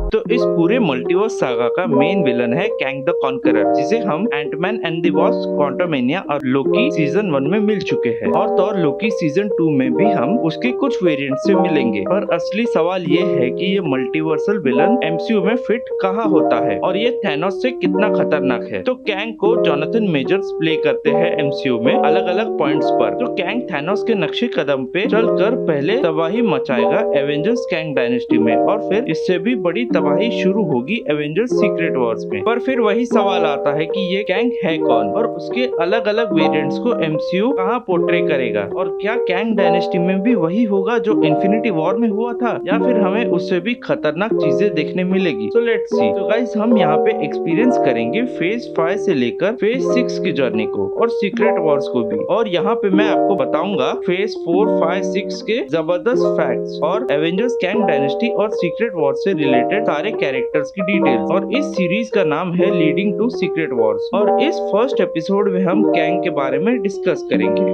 तो इस पूरे मल्टीवर्स सागा का मेन विलन है कैंग द कॉन्करर, जिसे हम एंटमैन एंड द वास्प, क्वांटमैनिया और लोकी सीजन 1 में मिल चुके हैं, और थॉर लोकी सीजन 2 में भी हम उसके कुछ वेरिएंट से मिलेंगे। पर असली सवाल ये है कि ये मल्टीवर्सल विलन एमसीयू में फिट कहाँ होता है और ये थैनोस से कितना खतरनाक है। तो कैंग को जोनाथन मेजर्स प्ले करते हैं एमसीयू में अलग अलग पॉइंट्स पर। तो कैंग थैनोस के नक्शे कदम पे चलकर पहले तबाही मचाएगा एवेंजर्स कैंग डायनेस्टी में, और फिर इससे भी बड़ी तबाही शुरू होगी एवेंजर्स सीक्रेट वॉर्स में। पर फिर वही सवाल आता है कि ये कैंग है कौन और उसके अलग अलग वेरिएंट्स को एमसीयू कहाँ पोर्ट्रे करेगा, और क्या कैंग डायनेस्टी में भी वही होगा जो इन्फिनिटी वॉर में हुआ था, या फिर हमें उससे भी खतरनाक चीजें देखने मिलेगी। So let's see. तो गाइस, हम यहाँ पे एक्सपीरियंस करेंगे फेज 5 से लेकर फेज 6 की जर्नी को और सीक्रेट वॉर्स को भी, और यहाँ पे मैं आपको बताऊंगा फेज 4, 5, 6 के जबरदस्त फैक्ट्स और एवेंजर्स कैंग डायनेस्टी और सीक्रेट वॉर से रिलेटेड सारे कैरेक्टर्स की डिटेल्स। और इस सीरीज का नाम है लीडिंग टू सीक्रेट वॉर्स, और इस फर्स्ट एपिसोड में हम कैंग के बारे में डिस्कस करेंगे।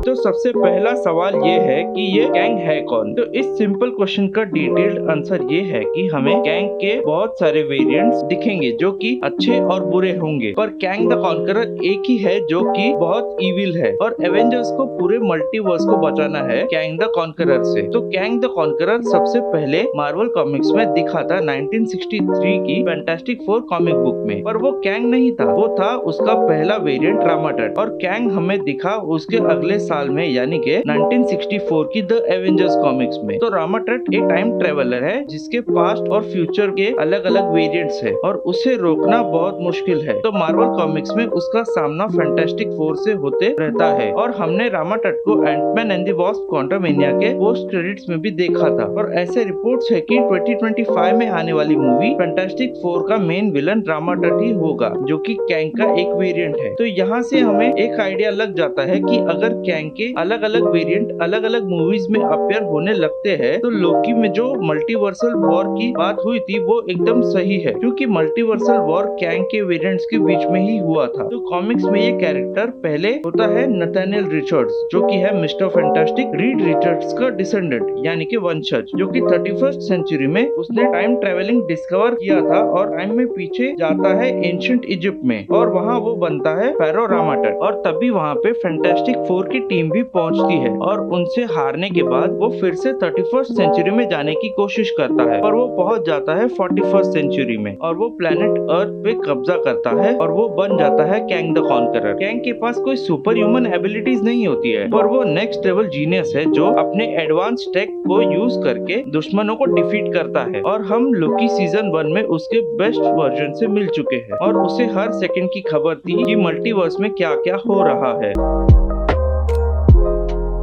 तो सबसे पहला सवाल ये है कि ये कैंग है कौन। तो इस सिंपल क्वेश्चन का डिटेल्ड आंसर ये है कि हमें कैंग के बहुत सारे वेरिएंट्स दिखेंगे जो कि अच्छे और बुरे होंगे, पर कैंग द कॉन्करर एक ही है जो कि बहुत इविल है, और एवेंजर्स को पूरे मल्टीवर्स को बचाना है कैंग द कॉन्करर से। तो कैंग द कॉन्करर सबसे पहले मार्वल कॉमिक्स में दिखा था 1963 की फैंटास्टिक फोर कॉमिक बुक में, पर वो कैंग नहीं था, वो था उसका पहला वेरिएंट रामाटट। और कैंग हमें दिखा उसके अगले साल में, यानी के 1964 की द एवेंजर्स कॉमिक्स में। तो रामाटट एक टाइम ट्रेवलर है जिसके पास्ट और फ्यूचर के अलग अलग वेरिएंट्स है, और उसे रोकना बहुत मुश्किल है। तो मार्वल कॉमिक्स में उसका सामना फैंटास्टिक फोर से होते रहता है, और हमने रामाटट को एंटमैन एंड द वास्प क्वांटमैनिया के पोस्ट क्रेडिट्स में भी देखा था। और ऐसे रिपोर्ट्स है कि 2025 में आने वाली मूवी फैंटास्टिक फोर का मेन विलन रामाटट ही होगा, जो कि कैंग का एक वेरिएंट है। तो यहाँ से हमें एक आइडिया लग जाता है कि अगर कैंग के अलग अलग वेरिएंट अलग अलग मूवीज में अपीयर होने लगते हैं, तो लोकी में जो मल्टीवर्सल वॉर की बात हुई थी वो एकदम सही है, क्योंकि मल्टीवर्सल वॉर कैंग के वेरिएंट्स के बीच में ही हुआ था। तो कॉमिक्स में ये कैरेक्टर पहले होता है नथानिएल रिचर्ड्स, जो कि है मिस्टर फैंटास्टिक रीड रिचर्ड्स का डिसेंडेंट, यानी कि वंशज, जो कि 31st सेंचुरी में उसने टाइम ट्रेवलिंग डिस्कवर किया था और टाइम में पीछे जाता है एंशिएंट इजिप्ट में, और वहाँ वो बनता है फेरो रामाटट। और तभी वहाँ पे फैंटास्टिक फोर की टीम भी पहुंचती है, और उनसे हारने के बाद वो फिर से 31st सेंचुरी में जाने की कोशिश करता है, पर वो पहुंच जाता है 41st सेंचुरी में, और वो प्लेनेट अर्थ पे कब्जा करता है, और वो बन जाता है कैंग द कॉन्करर। कैंग के पास कोई सुपर ह्यूमन एबिलिटीज नहीं होती है, पर वो नेक्स्ट लेवल जीनियस है जो अपने एडवांस टेक को यूज करके दुश्मनों को डिफीट करता है। और हम लोकी सीजन 1 में उसके बेस्ट वर्जन से मिल चुके हैं, और उसे हर सेकंड की खबर थी कि मल्टीवर्स में क्या क्या हो रहा है।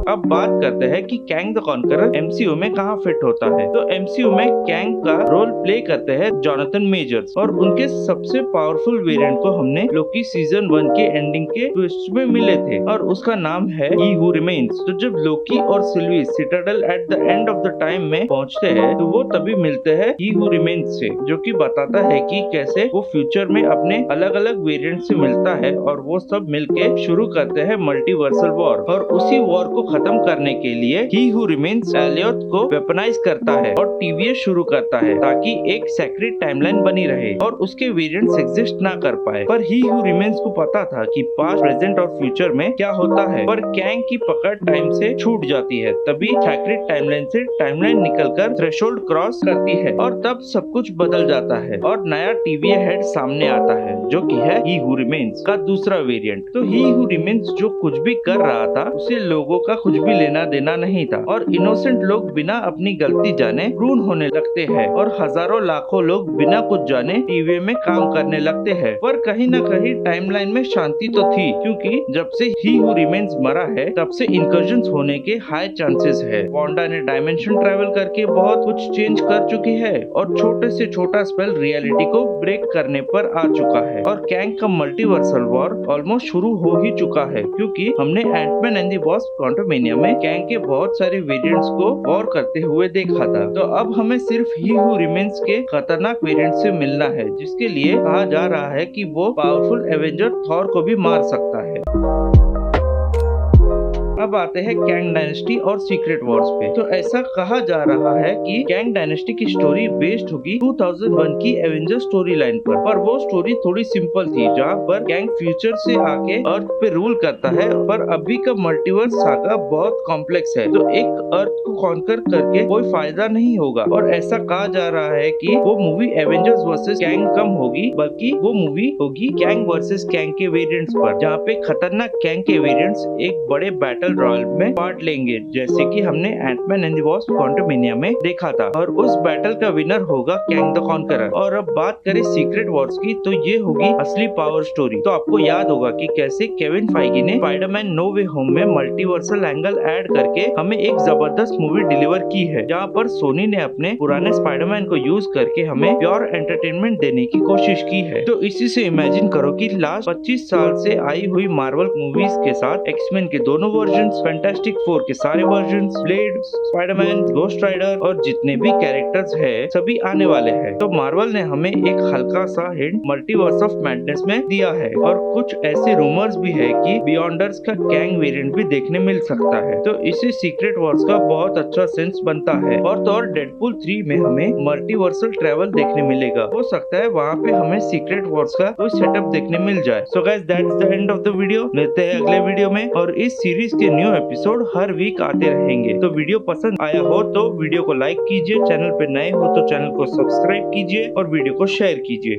अब बात करते हैं कि कैंग द कॉन्करर एमसीयू में कहाँ फिट होता है। तो एमसीयू में कैंग का रोल प्ले करते हैं जोनाथन मेजर्स, और उनके सबसे पावरफुल वेरिएंट को हमने लोकी सीजन 1 के एंडिंग के ट्विस्ट में मिले थे, और उसका नाम है ही हू रिमेन्स। तो जब लोकी और Silvi Citadel at the end of the time में पहुंचते हैं, तो वो तभी मिलते हैं ही हू रिमेन्स से, जो कि बताता है कि कैसे वो फ्यूचर में अपने अलग अलग वेरिएंट से मिलता है, और वो सब मिलके शुरू करते हैं मल्टीवर्सल वॉर। और उसी वॉर को खत्म करने के लिए ही हू रिमेन्स एलियोथ को वेपनाइज करता है और टीवीएस शुरू करता है, ताकि एक सेक्रेट टाइमलाइन बनी रहे और उसके वेरिएंट्स एग्जिस्ट ना कर पाए। पर ही हू रिमेन्स को पता था कि पास्ट, प्रेजेंट और फ्यूचर में क्या होता है, पर कैंग की पकड़ टाइम से छूट जाती है। तभी सेक्रेट टाइमलाइन से टाइमलाइन निकलकर थ्रेशोल्ड क्रॉस करती है, और तब सब कुछ बदल जाता है, और नया टीवीए हेड सामने आता है, जो कि है ही हू रिमेन्स का दूसरा वेरिएंट। तो ही हू रिमेन्स जो कुछ भी कर रहा था उसे लोगों का कुछ भी लेना देना नहीं था, और इनोसेंट लोग बिना अपनी गलती जाने क्रून होने लगते हैं, और हजारों लाखों लोग बिना कुछ जाने टीवी में काम करने लगते हैं। पर कहीं न कहीं टाइमलाइन में शांति तो थी, क्योंकि जब से ही हू रिमेन्स मरा है तब से इंकर्जन्स होने के हाई चांसेस है। वांडा ने डायमेंशन ट्रेवल करके बहुत कुछ चेंज कर चुकी है, और छोटे से छोटा स्पेल रियलिटी को ब्रेक करने पर आ चुका है, और कैंग का मल्टीवर्सल वॉर ऑलमोस्ट शुरू हो ही चुका है, क्योंकि हमने एंटमैन एंड द वास्प क्वांटमैनिया में कैंग के बहुत सारे वेरिएंट्स को वॉर करते हुए देखा था। तो अब हमें सिर्फ ही हू रिमेन्स के खतरनाक वेरिएंट से मिलना है, जिसके लिए कहा जा रहा है कि वो पावरफुल एवेंजर थॉर को भी मार सकता है। अब आते हैं कैंग डायनेस्टी और सीक्रेट वॉर्स पे। तो ऐसा कहा जा रहा है कि कैंग डायनेस्टी की स्टोरी बेस्ड होगी 2001 की एवेंजर्स स्टोरी लाइन पर वो स्टोरी थोड़ी सिंपल थी, जहाँ पर कैंग फ्यूचर से आके अर्थ पे रूल करता है। पर अभी का मल्टीवर्स सागा बहुत कॉम्प्लेक्स है, तो एक अर्थ को कॉन्कर करके कोई फायदा नहीं होगा। और ऐसा कहा जा रहा है कि वो मूवी एवेंजर्स वर्सेस कैंग कम होगी, बल्कि वो मूवी होगी कैंग वर्सेस कैंग के वेरिएंट्स पर, जहाँ पे खतरनाक कैंग के वेरिएंट्स एक बड़े बैटल रॉयल में पार्ट लेंगे, जैसे कि हमने एंटमैन एंड द वॉस्प क्वांटमनिया में देखा था। और उस बैटल का विनर होगा कैंग द कॉन्करर। और अब बात करें सीक्रेट वॉर्स की, तो ये होगी असली पावर स्टोरी। तो आपको याद होगा कि कैसे केविन फाइगी ने स्पाइडरमैन नो वे होम में मल्टीवर्सल एंगल ऐड करके हमें एक जबरदस्त मूवी डिलीवर की है, जहाँ पर सोनी ने अपने पुराने स्पाइडरमैन को यूज करके हमें प्योर एंटरटेनमेंट देने की कोशिश की है। तो इसी से इमेजिन करो कि लास्ट 25 साल से आई हुई मार्वल मूवीज के साथ एक्समैन के दोनों वर्जन्स, फैंटास्टिक फोर के सारे versions, Blade, Spiderman, Ghost Rider और जितने भी कैरेक्टर्स है सभी आने वाले हैं। तो मार्वल ने हमें एक हल्का सा हिंट मल्टीवर्स ऑफ मैडनेस में दिया है, और कुछ ऐसे रूमर्स भी है कि बियॉन्डर्स का कैंग वेरिएंट भी देखने मिल सकता है। तो इसे सीक्रेट वॉर्स का बहुत अच्छा सेंस बनता है। और तो और डेडपूल 3 में हमें मल्टीवर्सल ट्रेवल देखने मिलेगा। हो सकता है वहाँ पे हमें सीक्रेट वॉर्स का कोई सेटअप देखने मिल जाए। So guys, that's the end of the video. मिलते हैं अगले वीडियो में, और इस सीरीज के न्यू एपिसोड हर वीक आते रहेंगे। तो वीडियो पसंद आया हो तो वीडियो को लाइक कीजिए, चैनल पे नए हो तो चैनल को सब्सक्राइब कीजिए और वीडियो को शेयर कीजिए।